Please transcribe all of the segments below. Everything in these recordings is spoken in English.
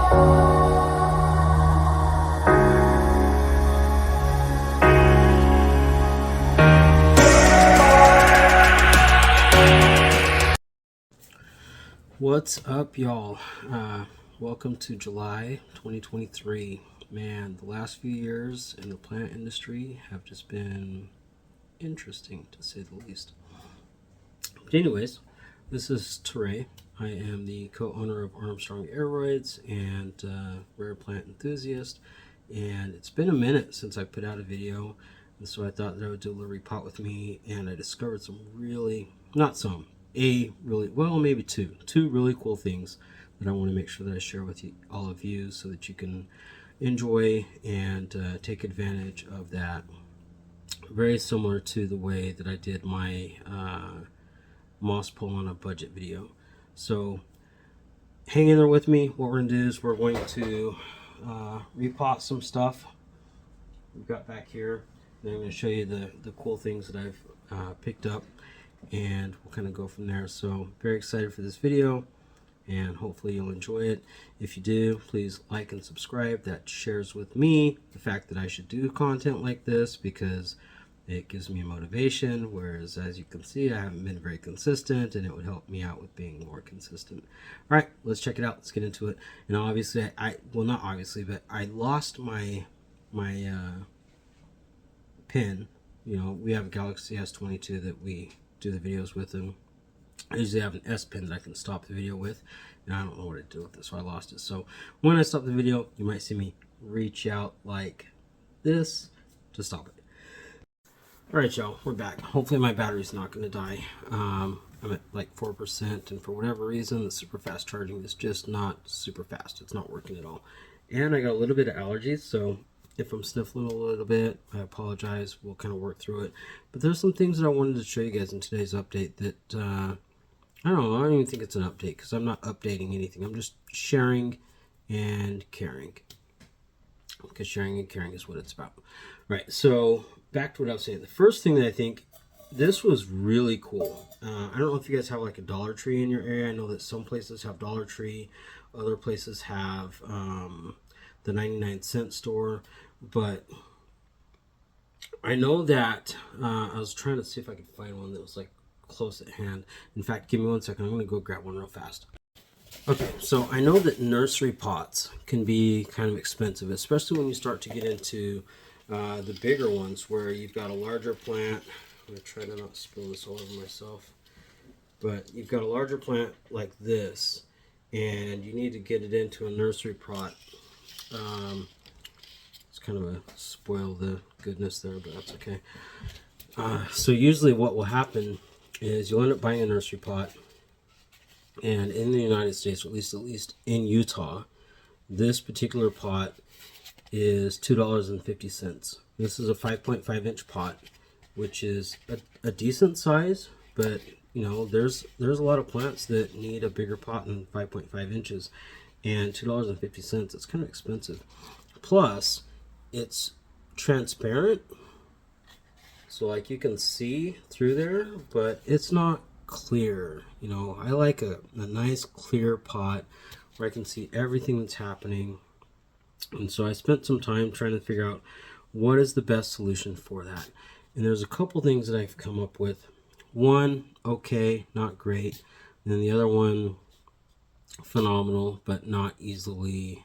What's up, y'all? Welcome to July 2023. Man, the last few years in the plant industry have just been interesting, to say the least. But anyways, this is Teray. I am the co-owner of Armstrong Aeroids and rare plant enthusiast. And it's been a minute since I put out a video, and so I thought that I would do a little repot with me, and I discovered some really, maybe two really cool things that I want to make sure that I share with you, all of you, so that you can enjoy and take advantage of that. Very similar to the way that I did my moss pull on a budget video. So hang in there with me. What we're going to do is we're going to repot some stuff we've got back here. And I'm going to show you the cool things that I've picked up, and we'll kind of go from there. So very excited for this video, and hopefully you'll enjoy it. If you do, please like and subscribe. That shares with me the fact that I should do content like this, because it gives me a motivation, whereas as you can see, I haven't been very consistent, and it would help me out with being more consistent. All right, let's check it out. Let's get into it. And obviously, not obviously, but I lost my pin. You know, we have a Galaxy S22 that we do the videos with, and I usually have an S pin that I can stop the video with, and I don't know what to do with it, so I lost it. So when I stop the video, you might see me reach out like this to stop it. All right, y'all, we're back. Hopefully my battery's not going to die. I'm at like 4%, and for whatever reason, the super fast charging is just not super fast. It's not working at all. And I got a little bit of allergies, so if I'm sniffling a little bit, I apologize. We'll kind of work through it. But there's some things that I wanted to show you guys in today's update that, I don't know, I don't even think it's an update, because I'm not updating anything. I'm just sharing and caring. Because sharing and caring is what it's about. Right, so back to what I was saying. The first thing that I think, this was really cool. I don't know if you guys have like a Dollar Tree in your area. I know that some places have Dollar Tree. Other places have the 99-cent store. But I know that I was trying to see if I could find one that was like close at hand. In fact, give me 1 second. I'm going to go grab one real fast. Okay, so I know that nursery pots can be kind of expensive, especially when you start to get into the bigger ones where you've got a larger plant. I'm going to try to not spill this all over myself. But you've got a larger plant like this, and you need to get it into a nursery pot. It's kind of a spoil the goodness there, but that's okay. So usually what will happen is you'll end up buying a nursery pot, and in the United States, or at least in Utah, this particular pot is $2.50. This is a 5.5 inch pot, which is a decent size, but you know, there's a lot of plants that need a bigger pot than 5.5 inches, and $2.50, it's kind of expensive. Plus, it's transparent, so like you can see through there, but it's not clear. You know, I like a nice clear pot where I can see everything that's happening. And so I spent some time trying to figure out what is the best solution for that. And there's a couple things that I've come up with. One, okay, not great. And then the other one, phenomenal, but not easily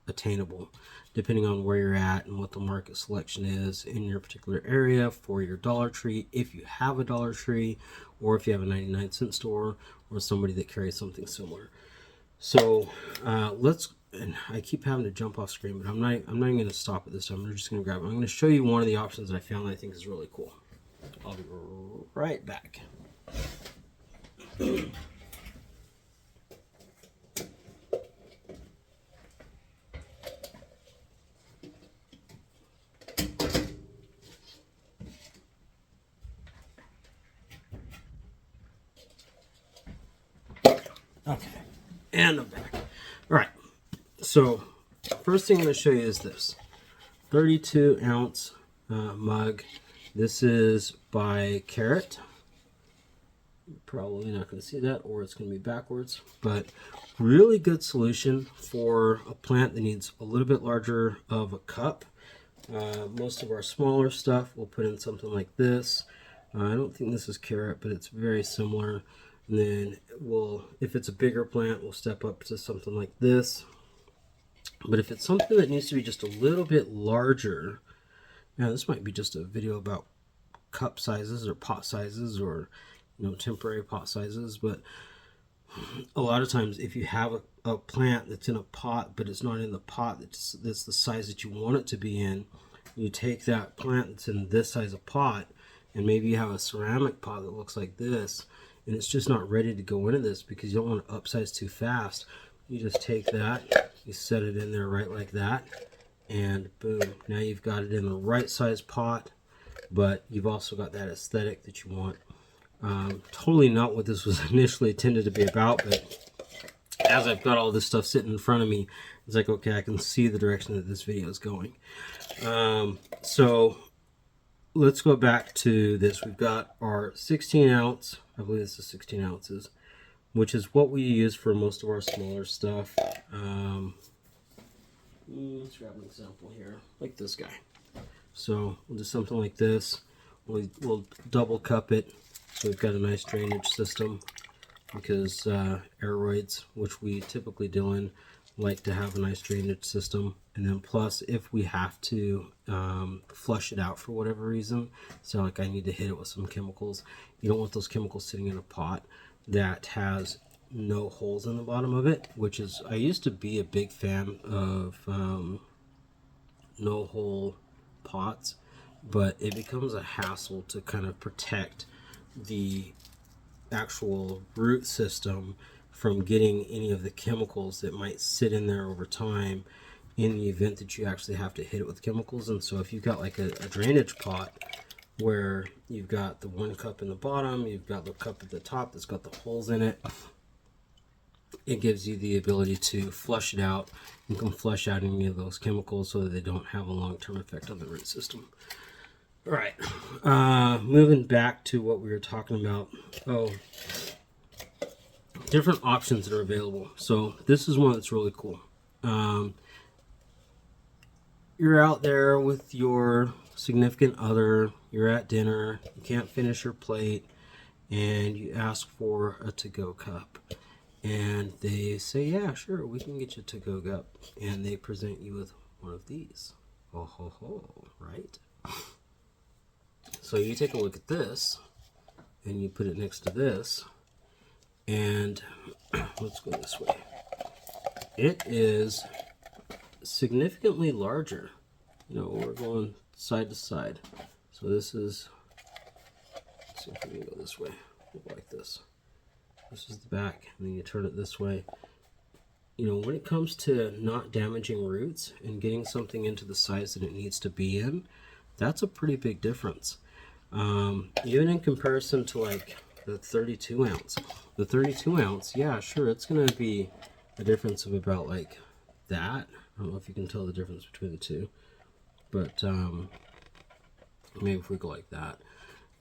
attainable, depending on where you're at and what the market selection is in your particular area for your Dollar Tree, if you have a Dollar Tree, or if you have a 99-cent store, or somebody that carries something similar. So and I keep having to jump off screen, but I'm not even going to stop at this time. I'm just going to grab it. I'm going to show you one of the options that I found that I think is really cool. I'll be right back. Okay, and I'm back. All right, so first thing I'm going to show you is this 32 ounce mug. This is by Carrot. You're probably not going to see that, or it's going to be backwards, but really good solution for a plant that needs a little bit larger of a cup. Most of our smaller stuff we'll put in something like this. I don't think this is carrot, but it's very similar. And then if it's a bigger plant, we'll step up to something like this. But if it's something that needs to be just a little bit larger, now this might be just a video about cup sizes or pot sizes, or temporary pot sizes, but a lot of times if you have a plant that's in a pot but it's not in the pot that's the size that you want it to be in, you take that plant that's in this size of pot, and maybe you have a ceramic pot that looks like this and it's just not ready to go into this because you don't want to upsize too fast. You just take that, you set it in there right like that, and boom, now you've got it in the right size pot, but you've also got that aesthetic that you want. Totally not what this was initially intended to be about, but as I've got all this stuff sitting in front of me, it's like, okay, I can see the direction that this video is going. So let's go back to this. We've got our 16 ounce, I believe this is 16 ounces, which is what we use for most of our smaller stuff. Let's grab an example here, like this guy. So we'll do something like this. We'll double cup it, so we've got a nice drainage system, because aeroids, which we typically deal in, like to have a nice drainage system. And then plus, if we have to flush it out for whatever reason, so like I need to hit it with some chemicals, you don't want those chemicals sitting in a pot that has no holes in the bottom of it, which is, I used to be a big fan of no hole pots, but it becomes a hassle to kind of protect the actual root system from getting any of the chemicals that might sit in there over time in the event that you actually have to hit it with chemicals. And so if you've got like a drainage pot where you've got the one cup in the bottom, you've got the cup at the top that's got the holes in it, it gives you the ability to flush it out. You can flush out any of those chemicals so that they don't have a long-term effect on the root system. All right, moving back to what we were talking about. Different options that are available. So this is one that's really cool. You're out there with your significant other, you're at dinner, you can't finish your plate, and you ask for a to-go cup. And they say, yeah, sure, we can get you a to-go cup. And they present you with one of these. Oh ho ho, right? So you take a look at this, and you put it next to this, and let's go this way. It is significantly larger. We're going side to side. So this is, let's see if we can go this way, like this. This is the back, and then you turn it this way. When it comes to not damaging roots and getting something into the size that it needs to be in, that's a pretty big difference. Even in comparison to like the 32 ounce. The 32 ounce, yeah, sure, it's going to be a difference of about like that. I don't know if you can tell the difference between the two, but maybe if we go like that.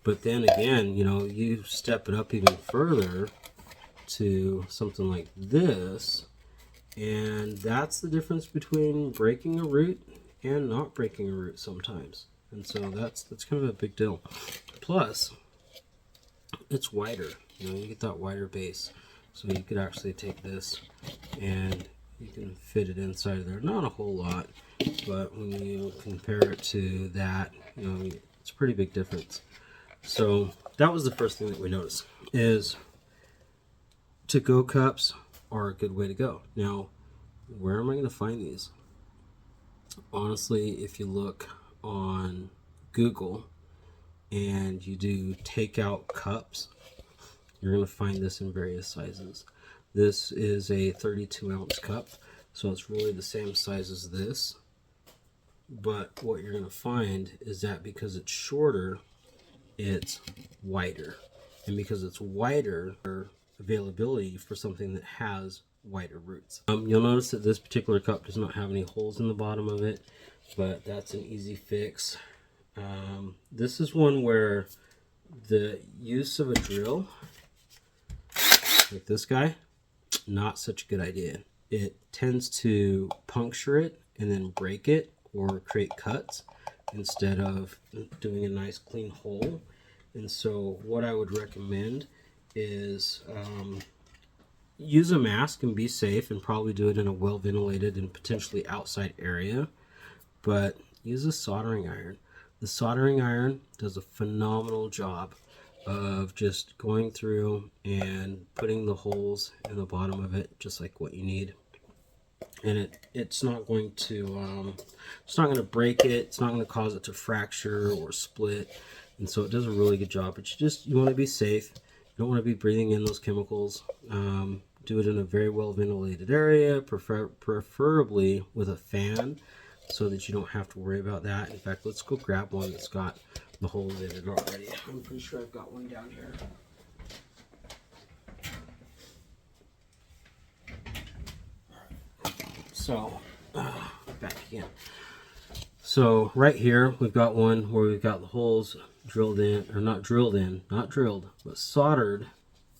But then again, you step it up even further to something like this, and that's the difference between breaking a root and not breaking a root sometimes. And so that's kind of a big deal. Plus, it's wider. You get that wider base, so you could actually take this and you can fit it inside of there. Not a whole lot, but when you compare it to that, it's a pretty big difference. So that was the first thing that we noticed, is to-go cups are a good way to go. Now, where am I going to find these? Honestly, if you look on Google and you do takeout cups, you're going to find this in various sizes. This is a 32 ounce cup, so it's really the same size as this. But what you're going to find is that because it's shorter, it's wider. And because it's wider, availability for something that has wider roots. You'll notice that this particular cup does not have any holes in the bottom of it, but that's an easy fix. This is one where the use of a drill, like this guy, not such a good idea. It tends to puncture it and then break it or create cuts instead of doing a nice clean hole. And so what I would recommend is use a mask and be safe, and probably do it in a well ventilated and potentially outside area. But use a soldering iron. The soldering iron does a phenomenal job of just going through and putting the holes in the bottom of it just like what you need. And it's not going to break it. It's not going to cause it to fracture or split. And so it does a really good job. But you want to be safe. You don't want to be breathing in those chemicals. Do it in a very well ventilated area, preferably with a fan, so that you don't have to worry about that. In fact, let's go grab one that's got the holes in it already. I'm pretty sure I've got one down here. So, back again. So right here, we've got one where we've got the holes drilled in, or not drilled, but soldered,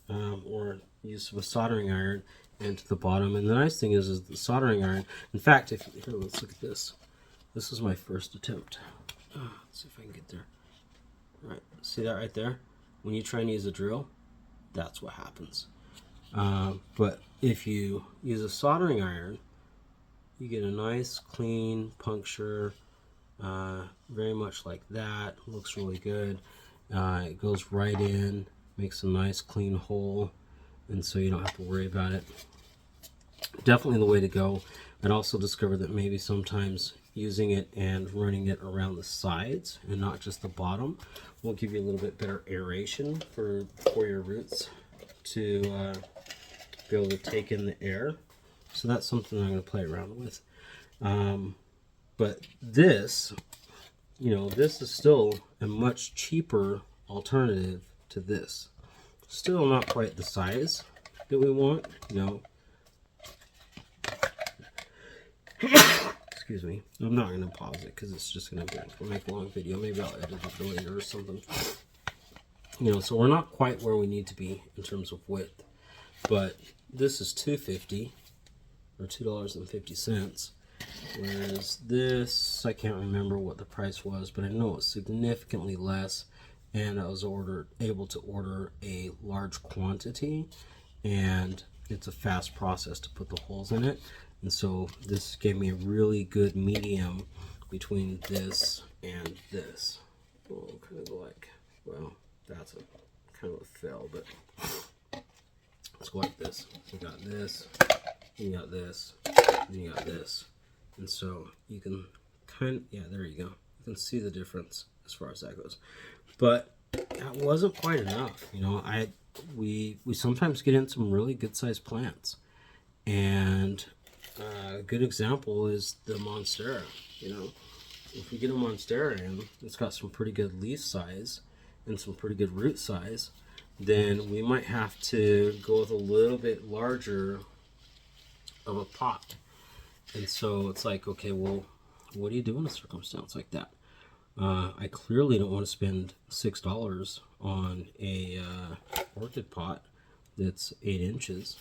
or used with soldering iron into the bottom. And the nice thing is the soldering iron, in fact, here, let's look at this. This is my first attempt. Let's see if I can get there. All right, see that right there? When you try and use a drill, that's what happens. But if you use a soldering iron, you get a nice clean puncture, very much like that. Looks really good. It goes right in, makes a nice clean hole, and so you don't have to worry about it. Definitely the way to go. I'd also discovered that maybe sometimes using it and running it around the sides and not just the bottom will give you a little bit better aeration for your roots to be able to take in the air. So that's something I'm going to play around with. But this, this is still a much cheaper alternative to this. Still not quite the size that we want, Excuse me. I'm not going to pause it because it's just going to make a long video. Maybe I'll edit it later or something. So we're not quite where we need to be in terms of width. But this is $2.50 or $2.50. Whereas this, I can't remember what the price was, but I know it's significantly less. And I was able to order a large quantity. And it's a fast process to put the holes in it. And so this gave me a really good medium between this and this. Oh, kind of like, well, that's a kind of a fail, but let's go like this. So you got this, you got this, and you got this. And so you can there you go. You can see the difference as far as that goes. But that wasn't quite enough. We sometimes get in some really good sized plants. And a good example is the Monstera. If we get a Monstera in, it's got some pretty good leaf size and some pretty good root size, then we might have to go with a little bit larger of a pot. And so it's like, okay, well, what do you do in a circumstance like that? I clearly don't want to spend $6 on a orchid pot that's 8 inches.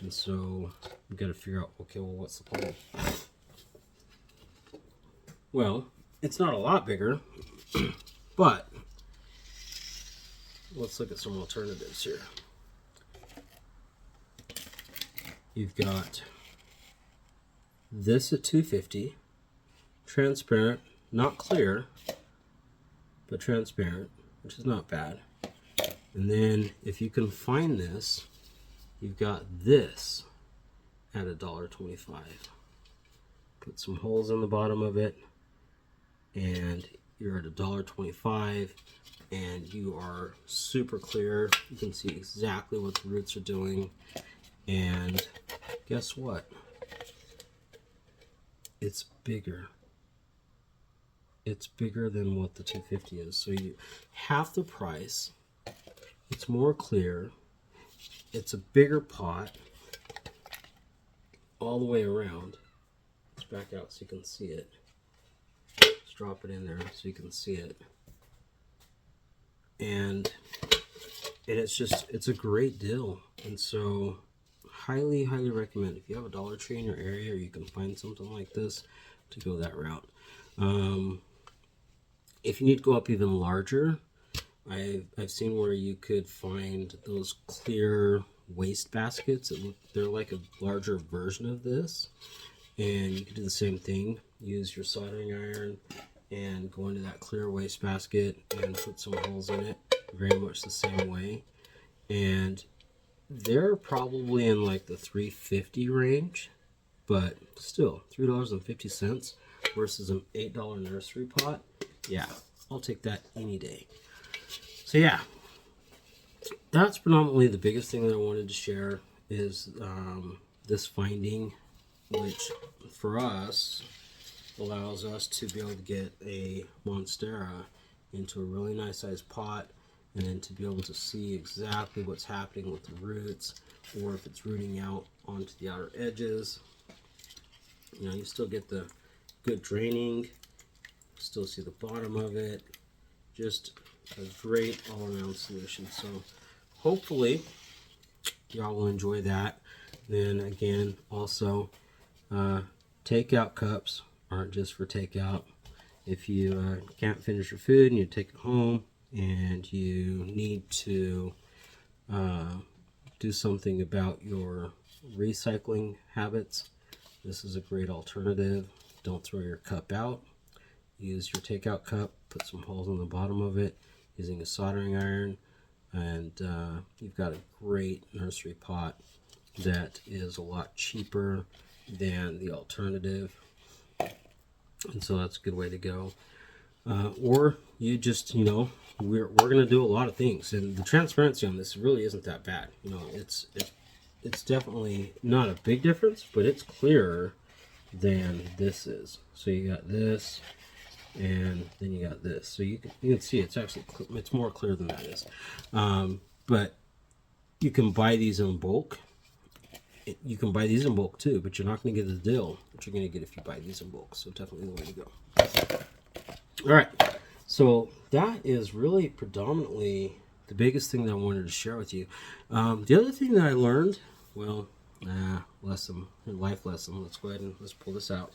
And so we've got to figure out, okay, well, what's the plan? Well, it's not a lot bigger, but let's look at some alternatives here. You've got this at $2.50, transparent, not clear, but transparent, which is not bad. And then if you can find this, you've got this at $1.25. Put some holes in the bottom of it, and you're at $1.25, and you are super clear. You can see exactly what the roots are doing, and guess what? It's bigger. It's bigger than what the $2.50 is. So you half the price. It's more clear. It's a bigger pot all the way around. Let's back out so you can see it. Let's drop it in there so you can see it. And it's a great deal. And so highly recommend, if you have a Dollar Tree in your area or you can find something like this, to go that route. If you need to go up even larger, I've seen where you could find those clear waste baskets. They're like a larger version of this, and you can do the same thing. Use your soldering iron and go into that clear waste basket and put some holes in it, very much the same way. And they're probably in like the $3.50 range, but still $3.50 versus an $8 nursery pot. Yeah, I'll take that any day. So yeah, that's predominantly the biggest thing that I wanted to share is this finding, which for us allows us to be able to get a Monstera into a really nice sized pot, and then to be able to see exactly what's happening with the roots, or if it's rooting out onto the outer edges. You know, you still get the good draining, still see the bottom of it. Just a great all-around solution. So hopefully y'all will enjoy that. Then again, also takeout cups aren't just for takeout. If you can't finish your food and you take it home and you need to do something about your recycling habits, this is a great alternative. Don't throw your cup out. Use your takeout cup, put some holes in the bottom of it using a soldering iron, and you've got a great nursery pot that is a lot cheaper than the alternative, and so that's a good way to go. Or you just, you know, we're going to do a lot of things, and the transparency on this really isn't that bad. You know, it's definitely not a big difference, but it's clearer than this is. So you got this, and then you got this. So you can see it's actually, it's more clear than that is. But you can buy these in bulk. You can buy these in bulk too, but you're not going to get the deal that you're going to get if you buy these in bulk. So definitely the way to go. All right, so that is really predominantly the biggest thing that I wanted to share with you. The other thing that I learned, well, life lesson. Let's go ahead and let's pull this out.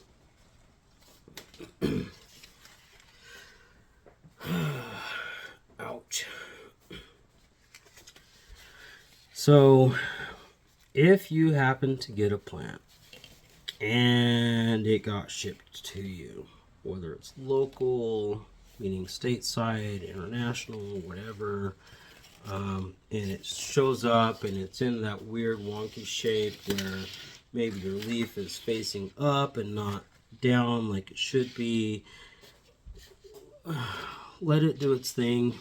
Ouch. So if you happen to get a plant and it got shipped to you, whether it's local, meaning stateside, international, whatever, and it shows up and it's in that weird wonky shape where maybe your leaf is facing up and not down like it should be, let it do its thing.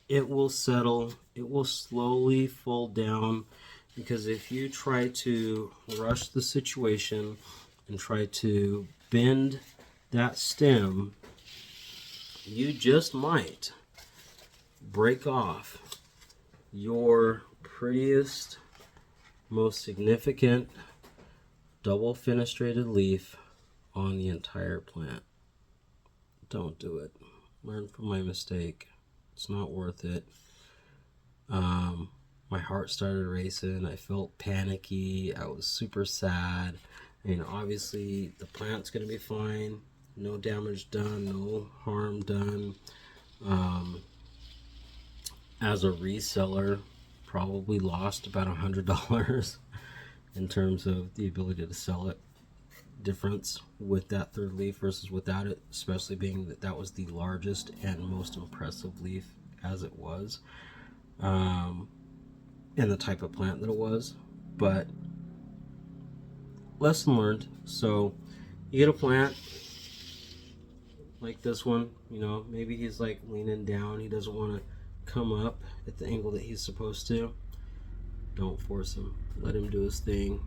It will settle. It will slowly fold down, because if you try to rush the situation and try to bend that stem, you just might break off your prettiest, most significant double fenestrated leaf on the entire plant. Don't do it. Learn from my mistake. It's not worth it. My heart started racing. I felt panicky. I was super sad. And obviously the plant's going to be fine. No damage done. No harm done. As a reseller, probably lost about $100 in terms of the ability to sell it. Difference with that third leaf versus without it, especially being that that was the largest and most impressive leaf as it was, and the type of plant that it was. But lesson learned. So you get a plant like this one, you know, maybe he's like leaning down, he doesn't want to come up at the angle that he's supposed to. Don't force him. Let him do his thing.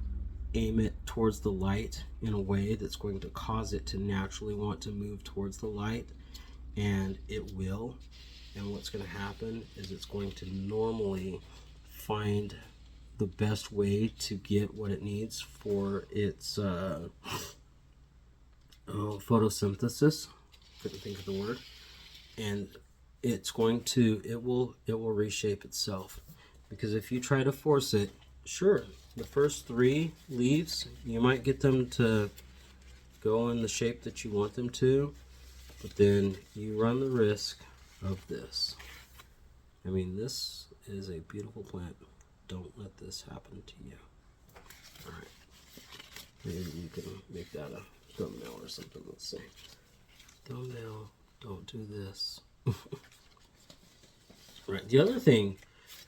Aim it towards the light in a way that's going to cause it to naturally want to move towards the light, and it will. And what's going to happen is it's going to normally find the best way to get what it needs for its photosynthesis. Couldn't think of the word. And it's going to, it will reshape itself. Because if you try to force it, sure, the first 3 leaves, you might get them to go in the shape that you want them to, but then you run the risk of this. I mean, this is a beautiful plant. Don't let this happen to you. All right. Maybe you can make that a thumbnail or something. Let's see. Thumbnail, don't do this. Right. The other thing,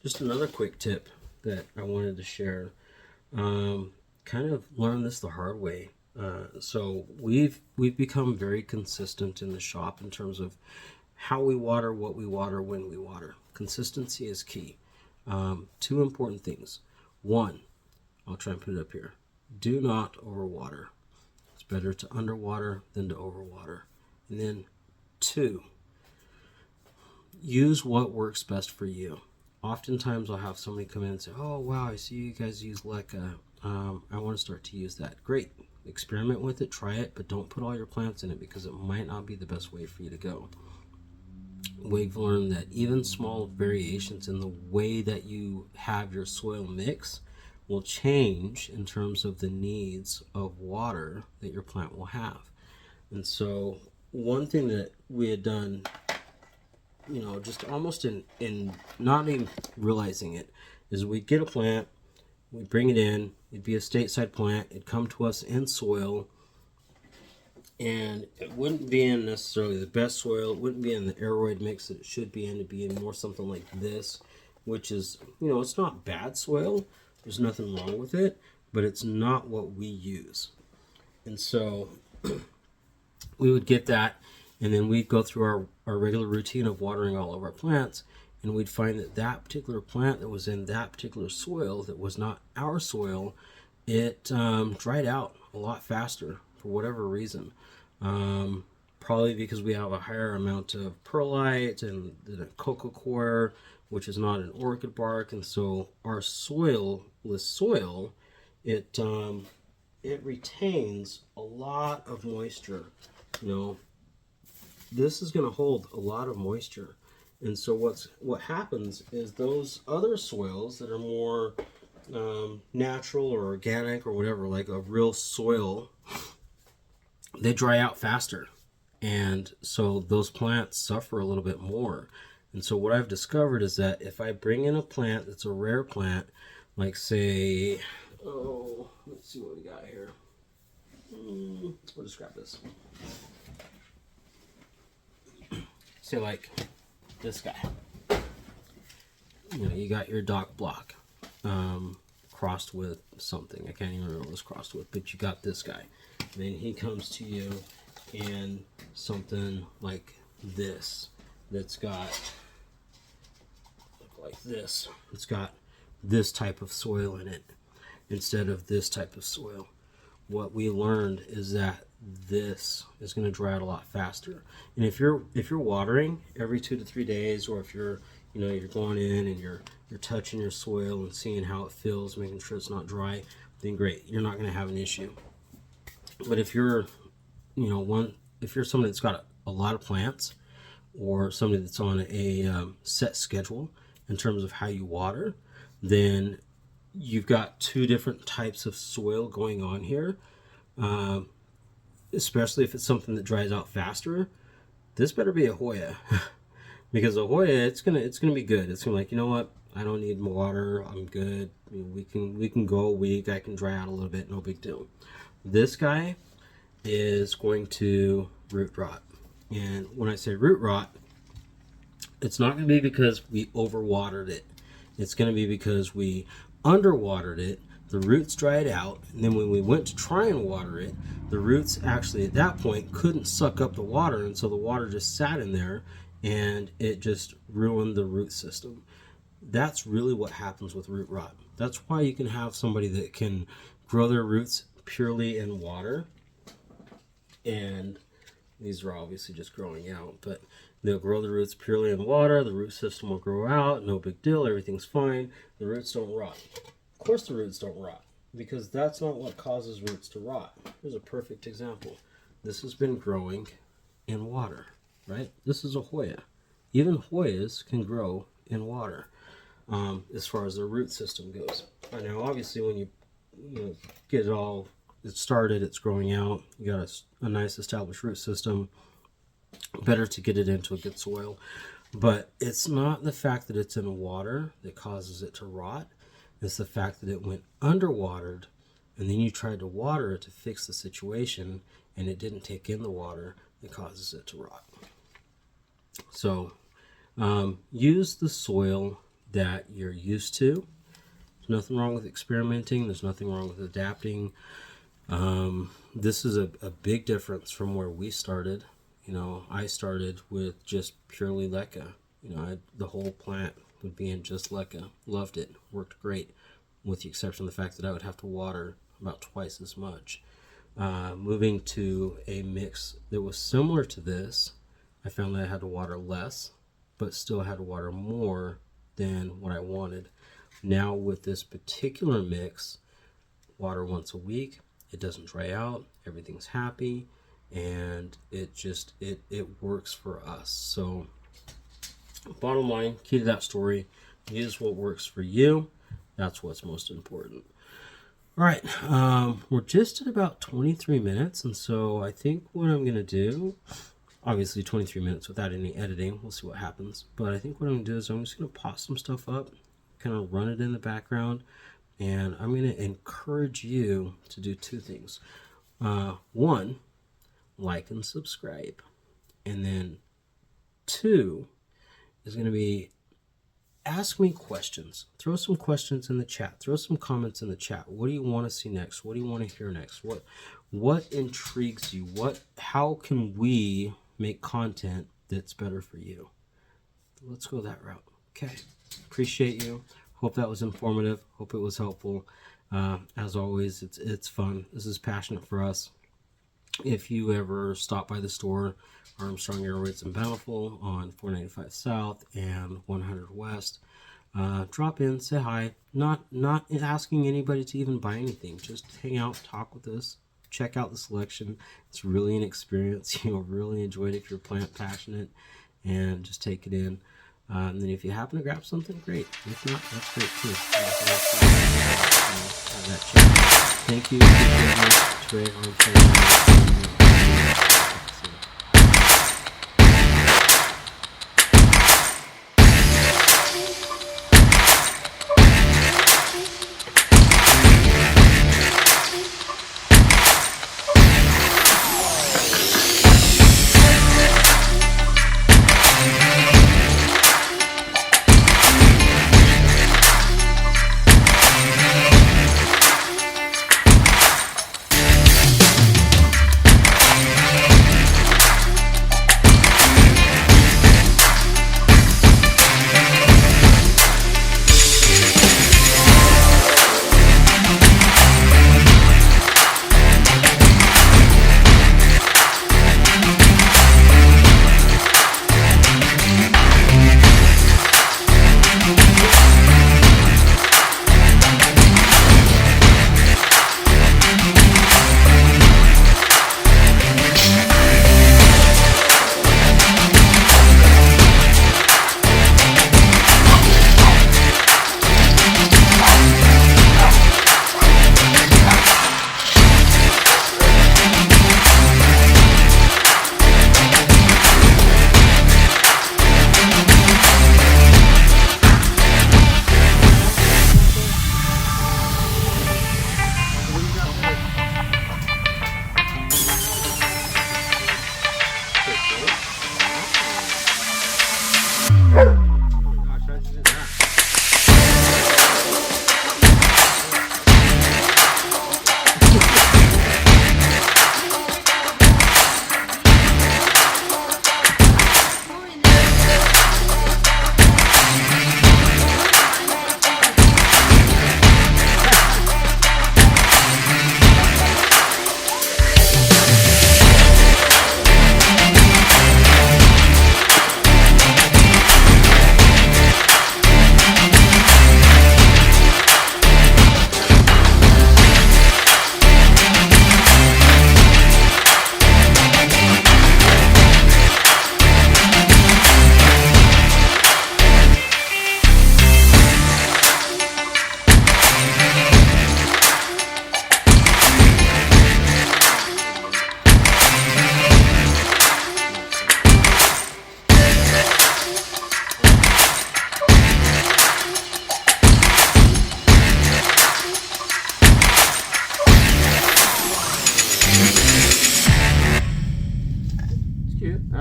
just another quick tip that I wanted to share. Kind of learned this the hard way. So we've become very consistent in the shop in terms of how we water, what we water, when we water. Consistency is key. 2 important things. 1, I'll try and put it up here. Do not overwater. It's better to underwater than to overwater. And then 2, use what works best for you. Oftentimes I'll have somebody come in and say, oh wow, I see you guys use LECA. I want to start to use that. Great. Experiment with it, try it, but don't put all your plants in it because it might not be the best way for you to go. We've learned that even small variations in the way that you have your soil mix will change in terms of the needs of water that your plant will have. And so one thing that we had done, you know, just almost in not even realizing it, is we get a plant, we bring it in, it'd be a stateside plant, it'd come to us in soil, and it wouldn't be in necessarily the best soil, it wouldn't be in the aeroid mix that it should be in, it'd be in more something like this, which is, you know, it's not bad soil, there's nothing wrong with it, but it's not what we use. And so we would get that, and then we'd go through our regular routine of watering all of our plants, and we'd find that that particular plant that was in that particular soil that was not our soil, it dried out a lot faster for whatever reason. Probably because we have a higher amount of perlite and the coco coir, which is not an orchid bark, and so our soilless soil, it retains a lot of moisture. You know, this is going to hold a lot of moisture. And so what happens is those other soils that are more natural or organic or whatever, like a real soil, they dry out faster. And so those plants suffer a little bit more. And so what I've discovered is that if I bring in a plant that's a rare plant, like say, oh, let's see what we got here. We'll just grab this. Say like this guy. You know, you got your dock block crossed with something. I can't even remember what it was crossed with, but you got this guy. And then he comes to you and something like this that's got like this. It's got this type of soil in it instead of this type of soil. What we learned is that this is going to dry out a lot faster. And if you're watering every 2 to 3 days, or if you're going in and you're touching your soil and seeing how it feels, making sure it's not dry, then great, you're not going to have an issue. But if you're if you're somebody that's got a lot of plants, or somebody that's on a set schedule in terms of how you water, then you've got 2 different types of soil going on here. Especially if it's something that dries out faster, this better be a Hoya. Because a Hoya, it's gonna be good. It's gonna be like, you know what, I don't need more water, I'm good. I mean, we can go a week, I can dry out a little bit, no big deal. This guy is going to root rot. And when I say root rot, it's not going to be because we overwatered it. It's going to be because we underwatered it, the roots dried out, and then when we went to try and water it, the roots actually at that point couldn't suck up the water, and so the water just sat in there and it just ruined the root system. That's really what happens with root rot. That's why you can have somebody that can grow their roots purely in water, and these are obviously just growing out, but they'll grow the roots purely in water, the root system will grow out, no big deal, everything's fine, the roots don't rot. Of course the roots don't rot, because that's not what causes roots to rot. Here's a perfect example. This has been growing in water, right? This is a Hoya. Even Hoyas can grow in water as far as their root system goes. Now obviously when you get it all, it's started, it's growing out, you got a nice established root system, better to get it into a good soil. But it's not the fact that it's in water that causes it to rot. It's the fact that it went underwatered, and then you tried to water it to fix the situation, and it didn't take in the water that causes it to rot. So use the soil that you're used to. There's nothing wrong with experimenting. There's nothing wrong with adapting. This is a big difference from where we started. I started with just purely leca. The whole plant would be in just leca. Loved it. Worked great, with the exception of the fact that I would have to water about twice as much. Moving to a mix that was similar to this, I found that I had to water less, but still had to water more than what I wanted. Now with this particular mix, water once a week. It doesn't dry out. Everything's happy. And it works for us. So bottom line, key to that story, use what works for you. That's what's most important. All right, we're just at about 23 minutes, and so I think what I'm gonna do, obviously 23 minutes without any editing, we'll see what happens, but I think what I'm gonna do is I'm just gonna pop some stuff up, kind of run it in the background, and I'm gonna encourage you to do two things. One, like and subscribe, and then two is going to be ask me questions. Throw some questions in the chat. Throw some comments in the chat. What do you want to see next? What do you want to hear next? What intrigues you? How can we make content that's better for you? Let's go that route. Okay. Appreciate you. Hope that was informative. Hope it was helpful. As always, it's fun. This is passionate for us. If you ever stop by the store, Armstrong Aeroids in Bountiful on 495 South and 100 West, drop in, say hi. Not asking anybody to even buy anything. Just hang out, talk with us, check out the selection. It's really an experience. You'll really enjoy it if you're plant passionate, and just take it in. And then if you happen to grab something, great. If not, that's great too. Thank you. Trey Armstrong.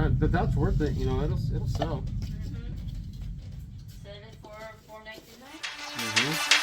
But that's worth it. You know, it'll sell. Mm-hmm. Set it for $4.99. Mm-hmm.